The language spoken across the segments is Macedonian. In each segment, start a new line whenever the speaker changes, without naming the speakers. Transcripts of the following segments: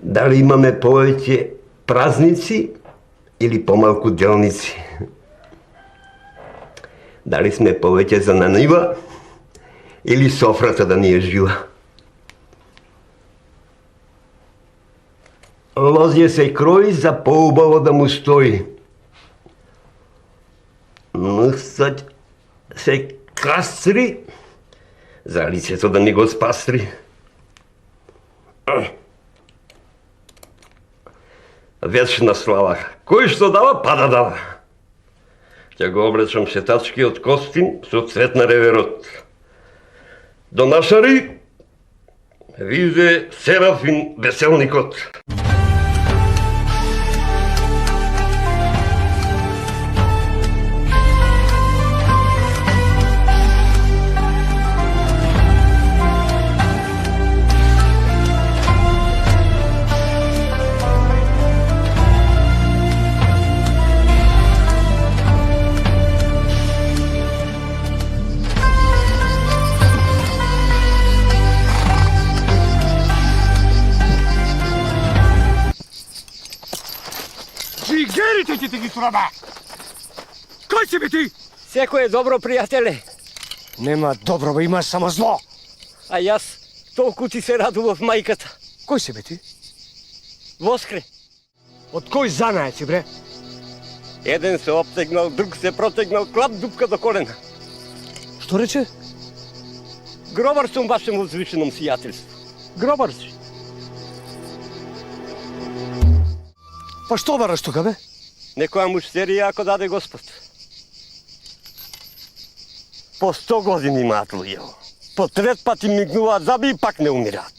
Дали имаме повеќе празници или помалку делници? Дали сме повеќе за на нива или софрата да ни е жива? Лозје се крои за поубаво да му стои. Носът се кастри за лицето да ни го спастри. Вечна слава. Кој што дава, па да дава. Ќе го облечам шетачкиот костим со цвет на реверот. До нашари виде Серафин Веселникот.
Джигерите ќе ти ги срама! Кој си би ти?
Секој е добро, пријателе.
Нема добро, бе, имаш само зло.
А јас толку ти се радував, мајката.
Кој си би ти?
Воскре.
Од кој занае си, бре?
Еден се обтегнал, друг се протегнал, клап дупка до колена.
Што рече?
Гробар сум вашем возвишеном сиятелство.
Гробар си. Па што бараш тука, бе?
Некоја муштерија ако даде Господ. По 100 години имаат луѓе. По трет пат им мигнуваат заби и пак не умираат.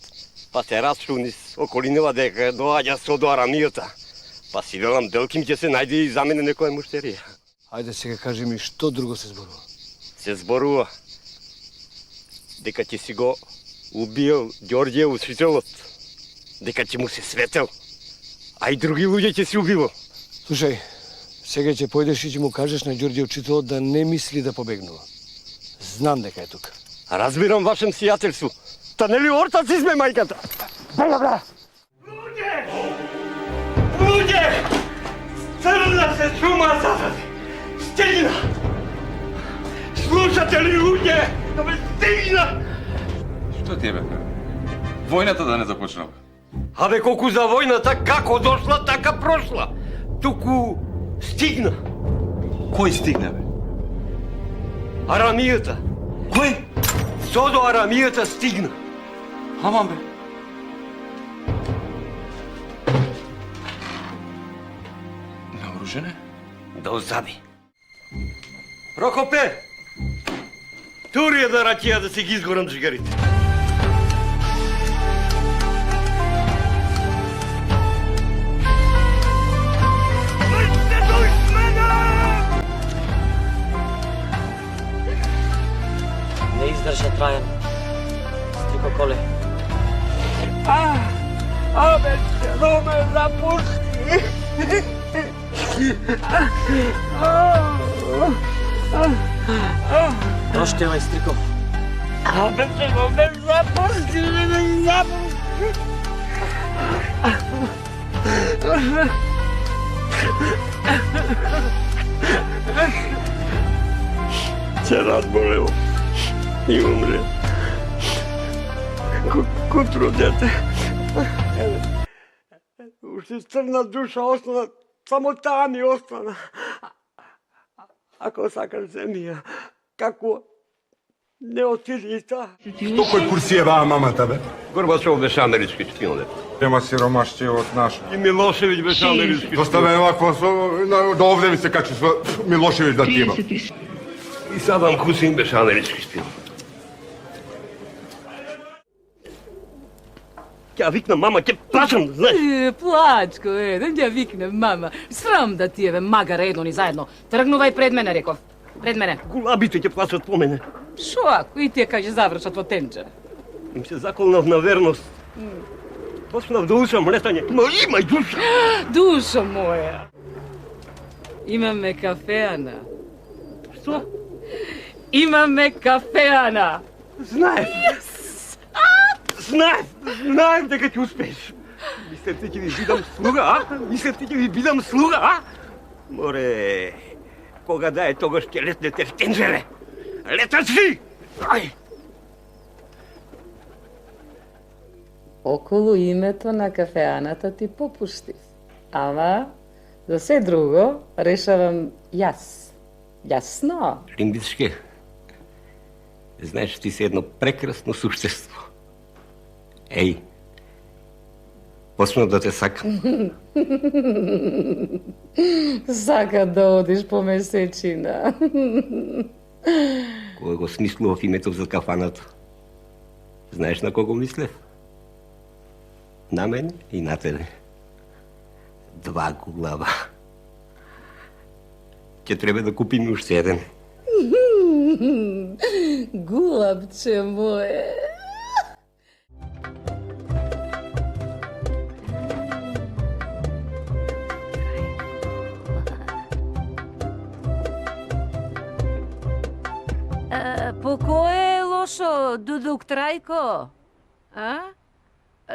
Па се расчу низ околинава дека доаѓа со до арамијата. Па си велам делким ќе се најде и за мене некоја муштерија.
Ајде сега кажи ми што друго се зборува.
Се зборува дека ќе си го убиел Ѓорѓе Учителот, дека ќе му се светел, а и други луѓе ќе си убило.
Слушај, сега ќе појдеш и ќе му кажеш на Ѓорѓе Учителот да не мисли да побегнува. Знам дека е тука.
Разбирам вашем сиятелство. Та нели ортаци сме, мајката?
Бега, бра!
Луѓе! Луѓе! Црна се шума зададе! Стигна! Слушате ли, луѓе? Да ме стигна!
Што ти е, бе? Војната да не започнава.
Абе, колку за војната, како дошла, така прошла. Туку стигна.
Кој стигна, бе?
Арамијата.
Кој?
Со до арамијата стигна.
Аман, бе. Наоружене?
Да озаби. Прокопе! Тури е да ракија да си ги изгорам джигарите.
Не издржа Трајан. Стрико Коле.
Абе, но ме запусти!
Прошти овај Стрико.
Абе, но ме запусти, ме запусти! Се разболео и умре. Кутро дете. Уште црна душа остана, само таа ми остана. Ако сакаш земја, како не отиди и таа.
Што кој курсиева мамата, бе?
Горбачов беше амерички шпион, дете.
Нема сиромашче од наш.
И Милошевиќ беше амерички шпион.
Доставе вакво до овде ми се качи со Милошевиќ да тима.
И Садам Хусин беше амерички шпион. Ќе викнам мама, ќе плачам, знаеш.
Плачко, да ќе викнем мама. Срам да ти е, бе, магара едно ни заедно. Тргнувај пред мене, реков. Пред мене.
Гулабите ќе плачат по мене.
Шо ако и тие кај завршат во тенџер?
Им се заколнав на верност. Почнав да учам летање. Ма имај душа.
Душо моја. Имаме кафе, Ана.
Што?
Имаме кафе, Ана.
Знаев. Знаев дека ќе успееш. Мислевте ќе ви бидам слуга, а? Мислевте ќе ви бидам слуга, а? Море, кога да е тогаш ќе летнете в Тенджере? Летачи! Ај!
Околу името на кафеаната ти попуштив. Ама, за се друго, решавам јас. Јасно?
Лингвичке, знаеш, ти си едно прекрасно существо. Ей, почна да те сакам.
Сака да одиш по месечина.
Кога го смислував името за кафаната, знаеш на кого мислев? На мен и на тебе. Два глава. Ќе треба да купим уште еден.
Гулабче мое.
По кое е лошо, Дудук Трајко? А?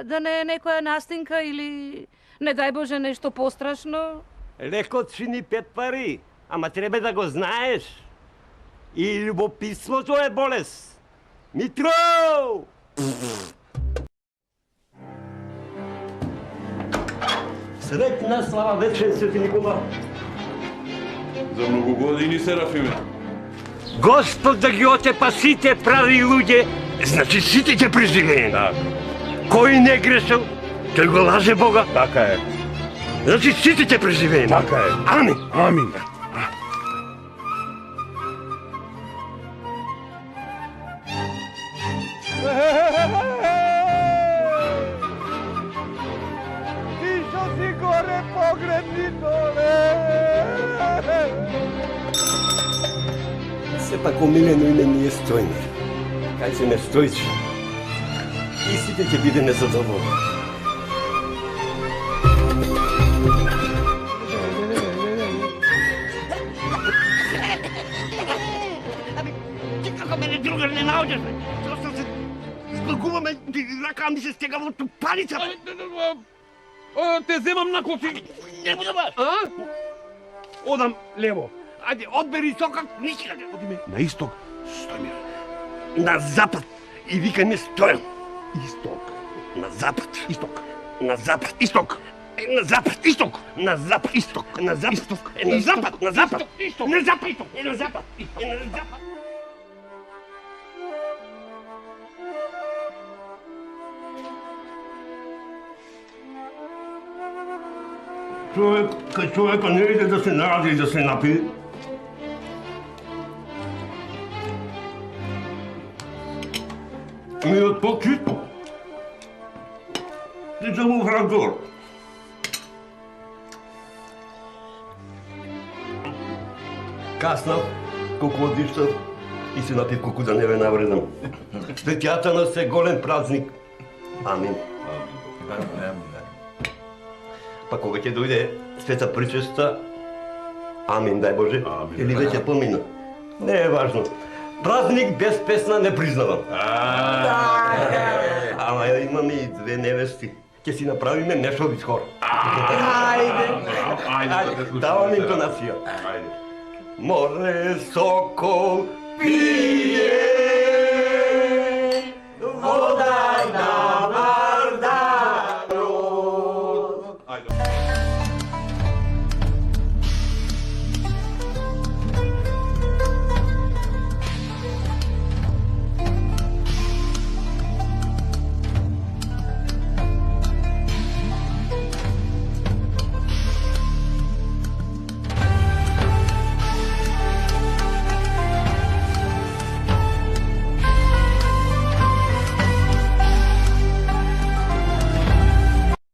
Да не е некоја настинка или, не дај Боже, нешто пострашно?
Лекот чини 5 пари, ама треба да го знаеш. И любопитството е болест. Митро! Сретна слава вечен Свети Никола.
За многу години, Серафиме.
Господ да ги отепа сите прави луѓе, значи сите ќе преживеем.
Така.
Кој не грешил, тој го лаже Бога.
Така е.
Значи сите ќе преживеем.
Така е.
Амин.
Амин.
Ти што си горе погребни доле. Сепак омилено име ми е Стојмир. Кај се не Стојче. И сите ќе бидеме задоволни. Ти како мене другар не наоѓаш, бе? Просто се зблагуваме, рака ми се стега во тупаница.
Те земам на кофи.
Не му да баш. Одам лево. Ајде, одбери сокак, никаде.
Одиме на исток, Стојмир.
На запад. И викаме Стојан.
Исток.
На запад.
Исток.
На запад.
Исток.
На запад.
Исток.
На запад.
Исток.
На запад.
Исток.
На запад. На запад.
Исток.
На запад. На запад. На запад. Човека не иде да се наради и да се напие. Ми од по-чисто. Ти само в раздор. Каснав, колку одиштав и се напив колку да не ве навредам. Светјата нас е голем празник. Амин. Па кога ќе дојде света причеста, амин, дај Боже, или веќе помина. Не е важно. Празник без песна не признавам. Ама имаме и две невести. Ќе си направиме нешовиц хор. Ајде, давам интонација. Море, сокол, пи!